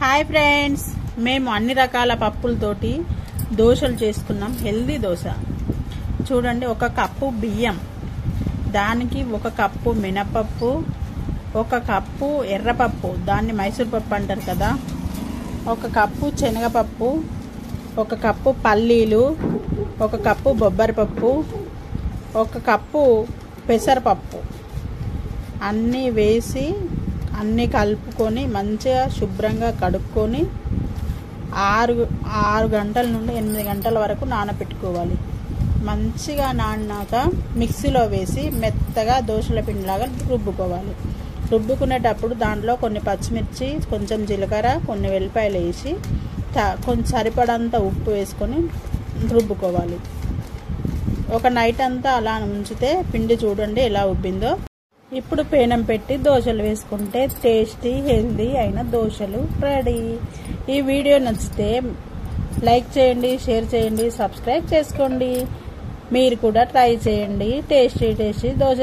Hi friends, మేము అన్ని రకాల పప్పులతోటి దోశలు చేసుకున్నాం. హెల్దీ దోశ చూడండి. 1 కప్పు బియ్యం, దానికి 1 కప్పు మినపప్పు, 1 కప్పు ఎర్రపప్పు, దాన్ని మైసూర్ పప్పు అంటారు కదా, 1 కప్పు శనగపప్పు, 1 కప్పు పల్లీలు, 1 కప్పు బొబ్బరిపప్పు, 1 కప్పు పెసరపప్పు అన్నీ వేసి అన్నీ కలుపుకొని మంచిగా శుభ్రంగా కడుక్కొని 6 గంటల నుండి 8 గంటల వరకు నానబెట్టుకోవాలి. మంచిగా నానినాక మిక్సీలో వేసి మెత్తగా దోశల పిండిలాగా రుబ్బుకోవాలి. రుబ్బుకునేటప్పుడు దాంట్లో కొన్ని పచ్చిమిర్చి, కొంచెం జీలకర్ర, కొన్ని వెల్లిపాయలు వేసి కొంచెం సరిపడంత ఉప్పు వేసుకొని రుబ్బుకోవాలి. ఒక నైట్ అంతా అలా ఉంచితే పిండి చూడండి ఎలా ఉబ్బిందో. ఇప్పుడు పేనం పెట్టి దోశలు వేసుకుంటే టేస్టీ హెల్దీ అయిన దోశలు రెడీ. ఈ వీడియో నచ్చితే లైక్ చేయండి, షేర్ చేయండి, సబ్స్క్రైబ్ చేసుకోండి. మీరు కూడా ట్రై చేయండి టేస్టీ దోశ.